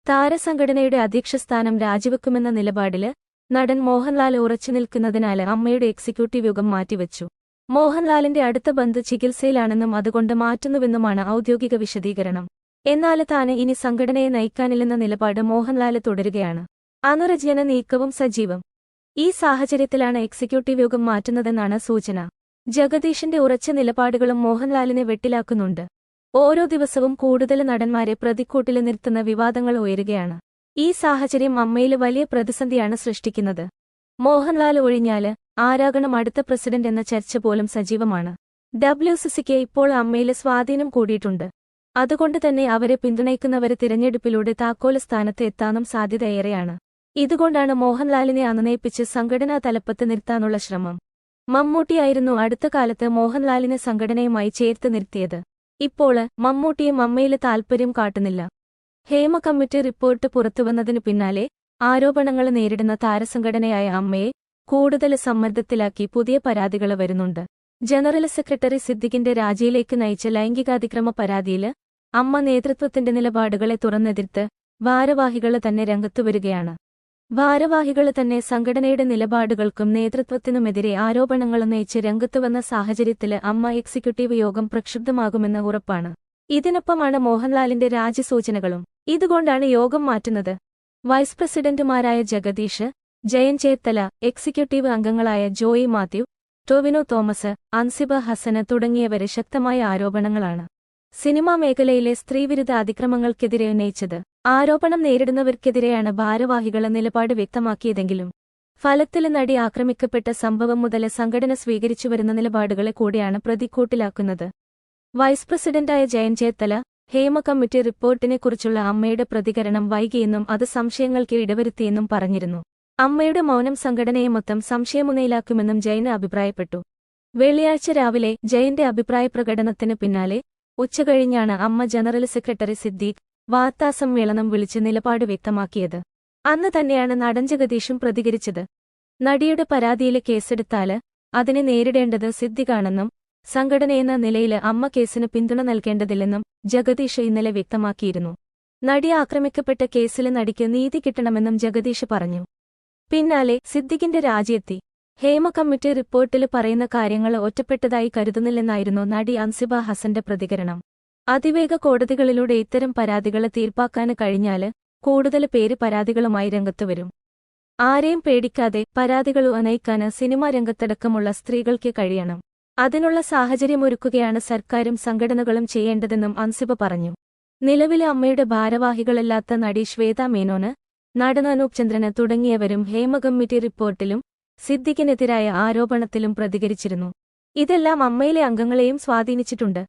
താരസംഘടനയുടെ അധ്യക്ഷസ്ഥാനം രാജിവെക്കുമെന്ന നിലപാടില് നടൻ മോഹൻലാൽ ഉറച്ചുനിൽക്കുന്നതിനാല് അമ്മയുടെ എക്സിക്യൂട്ടീവ് യോഗം മാറ്റിവെച്ചു. മോഹൻലാലിന്റെ അടുത്ത ബന്ധു ചികിത്സയിലാണെന്നും അതുകൊണ്ട് മാറ്റുന്നുവെന്നുമാണ് ഔദ്യോഗിക വിശദീകരണം. എന്നാല് താന് ഇനി സംഘടനയെ നയിക്കാനില്ലെന്ന നിലപാട് മോഹൻലാല് തുടരുകയാണ്. അനുരഞ്ജന നീക്കവും സജീവം. ഈ സാഹചര്യത്തിലാണ് എക്സിക്യൂട്ടീവ് യോഗം മാറ്റുന്നതെന്നാണ് സൂചന. ജഗദീഷിന്റെ ഉറച്ച നിലപാടുകളും മോഹൻലാലിനെ വെട്ടിലാക്കുന്നുണ്ട്. ഓരോ ദിവസവും കൂടുതൽ നടന്മാരെ പ്രതിക്കൂട്ടില് നിർത്തുന്ന വിവാദങ്ങൾ ഉയരുകയാണ്. ഈ സാഹചര്യം അമ്മയില് വലിയ പ്രതിസന്ധിയാണ് സൃഷ്ടിക്കുന്നത്. മോഹൻലാൽ ഒഴിഞ്ഞാല് ആരാകണം അടുത്ത പ്രസിഡന്റ് എന്ന ചർച്ച പോലും സജീവമാണ്. WCCക്ക് ഇപ്പോൾ അമ്മയില് സ്വാധീനം കൂടിയിട്ടുണ്ട്. അതുകൊണ്ട് തന്നെ അവരെ പിന്തുണയ്ക്കുന്നവര് തിരഞ്ഞെടുപ്പിലൂടെ താക്കോല് സ്ഥാനത്ത് എത്താനും സാധ്യതയേറെയാണ്. ഇതുകൊണ്ടാണ് മോഹൻലാലിനെ അനുനയിപ്പിച്ച് സംഘടനാ തലപ്പത്ത് നിർത്താനുള്ള ശ്രമം. മമ്മൂട്ടിയായിരുന്നു അടുത്ത കാലത്ത് മോഹൻലാലിനെ സംഘടനയുമായി ചേർത്ത് നിർത്തിയത്. ഇപ്പോള് മമ്മൂട്ടിയും അമ്മയില് താൽപര്യം കാട്ടുന്നില്ല. ഹേമ കമ്മിറ്റി റിപ്പോർട്ട് പുറത്തുവന്നതിനു പിന്നാലെ ആരോപണങ്ങള് നേരിടുന്ന താരസംഘടനയായ അമ്മയെ കൂടുതല് സമ്മർദ്ദത്തിലാക്കി പുതിയ പരാതികള് വരുന്നുണ്ട്. ജനറൽ സെക്രട്ടറി സിദ്ദിഖിന്റെ രാജിയിലേക്ക് നയിച്ച ലൈംഗികാതിക്രമ പരാതിയില് അമ്മ നേതൃത്വത്തിന്റെ നിലപാടുകളെ തുറന്നെതിർത്ത് ഭാരവാഹികള് തന്നെ രംഗത്തുവരികയാണ്. ഭാരവാഹികള് തന്നെ സംഘടനയുടെ നിലപാടുകൾക്കും നേതൃത്വത്തിനുമെതിരെ ആരോപണങ്ങളുന്നയിച്ച് രംഗത്തുവന്ന സാഹചര്യത്തില് അമ്മ എക്സിക്യൂട്ടീവ് യോഗം പ്രക്ഷുബ്ധമാകുമെന്ന് ഉറപ്പാണ്. ഇതിനൊപ്പമാണ് മോഹൻലാലിന്റെ രാജിസൂചനകളും. ഇതുകൊണ്ടാണ് യോഗം മാറ്റുന്നത്. വൈസ് പ്രസിഡന്റുമാരായ ജഗദീഷ്, ജയൻ ചേർത്തല, എക്സിക്യൂട്ടീവ് അംഗങ്ങളായ ജോയി മാത്യു, ടൊവിനോ തോമസ്, അൻസിബ ഹസന് തുടങ്ങിയവര് ശക്തമായ ആരോപണങ്ങളാണ് സിനിമാ മേഖലയിലെ സ്ത്രീവിരുദ്ധ അതിക്രമങ്ങൾക്കെതിരെ ഉന്നയിച്ചത്. ആരോപണം നേരിടുന്നവർക്കെതിരെയാണ് ഭാരവാഹികള് നിലപാട് വ്യക്തമാക്കിയതെങ്കിലും ഫലത്തില് നടി ആക്രമിക്കപ്പെട്ട സംഭവം മുതല് സംഘടന സ്വീകരിച്ചുവരുന്ന നിലപാടുകളെ കൂടിയാണ് പ്രതിക്കൂട്ടിലാക്കുന്നത്. വൈസ് പ്രസിഡന്റായ ജയൻ ചേർത്തല ഹേമ കമ്മിറ്റി റിപ്പോർട്ടിനെക്കുറിച്ചുള്ള അമ്മയുടെ പ്രതികരണം വൈകിയെന്നും അത് സംശയങ്ങൾക്ക് ഇടവരുത്തിയെന്നും പറഞ്ഞിരുന്നു. അമ്മയുടെ മൗനം സംഘടനയെ മൊത്തം സംശയമുനയിലാക്കുമെന്നും ജയന് അഭിപ്രായപ്പെട്ടു. വെള്ളിയാഴ്ച രാവിലെ ജയന്റെ അഭിപ്രായപ്രകടനത്തിന് പിന്നാലെ ഉച്ചകഴിഞ്ഞാണ് അമ്മ ജനറൽ സെക്രട്ടറി സിദ്ദീഖ് വാർത്താസമ്മേളനം വിളിച്ച് നിലപാട് വ്യക്തമാക്കിയത്. അന്ന് തന്നെയാണ് നടൻ ജഗദീഷും പ്രതികരിച്ചത്. നടിയുടെ പരാതിയില് കേസെടുത്താല് അതിനെ നേരിടേണ്ടത് സിദ്ദിഖാണെന്നും സംഘടനയെന്ന നിലയില് അമ്മ കേസിന് പിന്തുണ നൽകേണ്ടതില്ലെന്നും ജഗദീഷ് ഇന്നലെ വ്യക്തമാക്കിയിരുന്നു. നടി ആക്രമിക്കപ്പെട്ട കേസില് നടിക്ക് നീതി കിട്ടണമെന്നും ജഗദീഷ് പറഞ്ഞു. പിന്നാലെ സിദ്ദിഖിന്റെ രാജിയെത്തി. ഹേമ കമ്മിറ്റി റിപ്പോർട്ടില് പറയുന്ന കാര്യങ്ങള് ഒറ്റപ്പെട്ടതായി കരുതുന്നില്ലെന്നായിരുന്നു നടി അൻസിബ ഹസന്റെ പ്രതികരണം. അതിവേഗ കോടതികളിലൂടെ ഇത്തരം പരാതികള് തീർപ്പാക്കാന് കഴിഞ്ഞാല് കൂടുതല് പേര് പരാതികളുമായി രംഗത്തുവരും. ആരെയും പേടിക്കാതെ പരാതികള് ഉന്നയിക്കാന് സിനിമാ രംഗത്തടക്കമുള്ള സ്ത്രീകൾക്ക് കഴിയണം. അതിനുള്ള സാഹചര്യമൊരുക്കുകയാണ് സർക്കാരും സംഘടനകളും ചെയ്യേണ്ടതെന്നും അൻസിബ പറഞ്ഞു. നിലവിലെ അമ്മയുടെ ഭാരവാഹികളല്ലാത്ത നടി ശ്വേത മേനോന്, നടൻ അനൂപ് ചന്ദ്രന് തുടങ്ങിയവരും ഹേമ കമ്മിറ്റി റിപ്പോർട്ടിലും സിദ്ദിഖിനെതിരായ ആരോപണത്തിലും പ്രതികരിച്ചിരുന്നു. ഇതെല്ലാം അമ്മയിലെ അംഗങ്ങളെയും സ്വാധീനിച്ചിട്ടുണ്ട്.